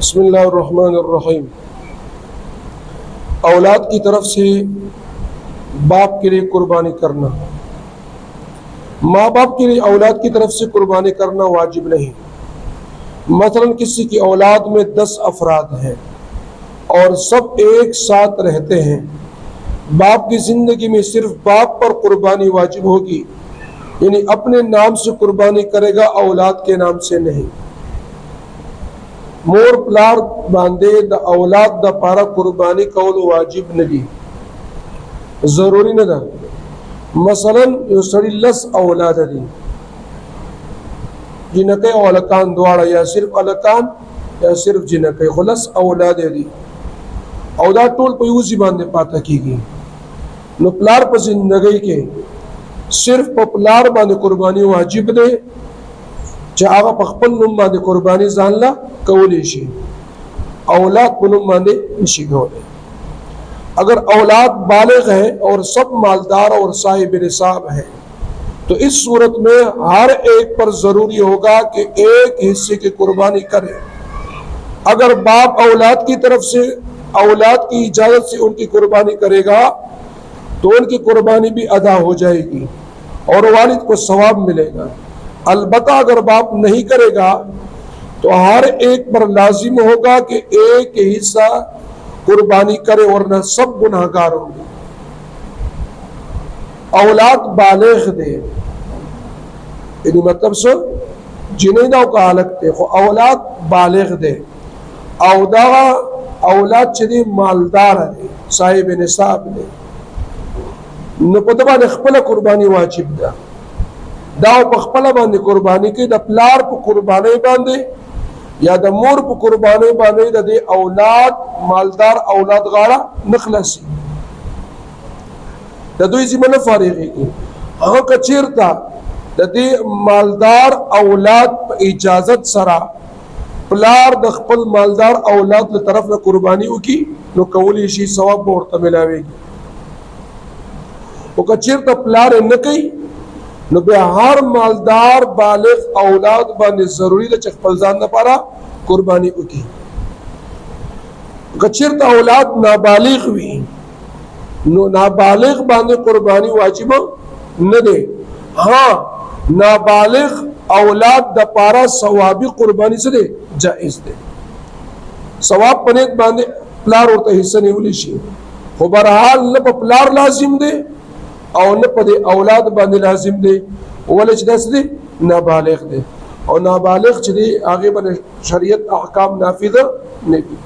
बिस्मिल्लाहिर्रहमानिर्रहीम। औलाद की तरफ से बाप के लिए कुर्बानी करना, माँ बाप के लिए औलाद की तरफ से कुर्बानी करना वाजिब नहीं। मसलन किसी की औलाद में 10 अफराद हैं और सब एक साथ रहते हैं, बाप की जिंदगी में सिर्फ बाप पर कुर्बानी वाजिब होगी, यानी अपने नाम से कुर्बानी करेगा, औलाद के नाम से नहीं। मोर प्लार बांधे द औलाद द पारा कुर्बानी कौल वाजिब नहीं, जरूरी न दा। मसलन यो सड़ी लस औलाद दी जिनके औलकान द्वारा, या सिर्फ अलकान या सिर्फ जिनके खुलस औलाद दी औदा टोल पे यूजी बांधे पाता कीगी नो प्लार पर जिंदगी के सिर्फ पपलार बांधे कुर्बानी वाजिब दे, चाहा पखपन नुम बांधे कुर्बानी जानला कौली शी औलाद पुनुम बांधे निशी गौले। अगर औलाद बालिग है और सब मालदार और साहिब निसाब है तो इस सूरत में हर एक पर जरूरी होगा कि एक हिस्से की कुर्बानी करे। अगर बाप औलाद की तरफ से औलाद की इजाजत से उनकी कुर्बानी करेगा तो उनकी कुर्बानी भी अदा हो जाएगी और वालिद को सवाब मिलेगा। अलबत्ता अगर बाप नहीं करेगा तो हर एक पर लाजिम होगा कि एक हिस्सा कुर्बानी करे वरना सब गुनाहगार होंगे। औलाद बालिग दे यानी मतलब सो जिनेदा का हालत देखो, औलाद बालिग दे औदा औलाद चली मालदार है, साहिब निसाब दे नपदबा नखपला कुर्बानी वाजिब दा दाव पखपला बांधे कुर्बानी के द प्लार पर कुर्बानी बांधे या द मोर पर कुर्बानी बांधे दे औलाद मालदार औलाद गाड़ा नखलसी दुई जिम्मे फारिगी हाँ कचीरता दे मालदार औलाद इजाजत सरा प्लार दखपल मालदार औलाद तरफ न कुर्बानी उकी नो कौली शी सवाब और मिलावेगी। वो कचीरता प्लार न कई नो बिहार मालदार बालिग औलाद बाने जरूरी द चखपलजान न पारा कुर्बानी उकी। कचीरता औलाद नाबालिग हुई नो नाबालिग बाने कुर्बानी वाजिब न दे। हाँ नाबालिग औलाद द पारा सवाबी कुर्बानी से दे जायज दे, सवाब पनेत बांधे प्लार और हिस्सा नहीं उली शी हो बहरहाल न प्लार लाजिम दे और न पदे औलाद बांधे लाजिम दे वाले चदस दे नाबालिग दे और नाबालिग चली आगे बने शरीयत अहकाम नाफिज नहीं।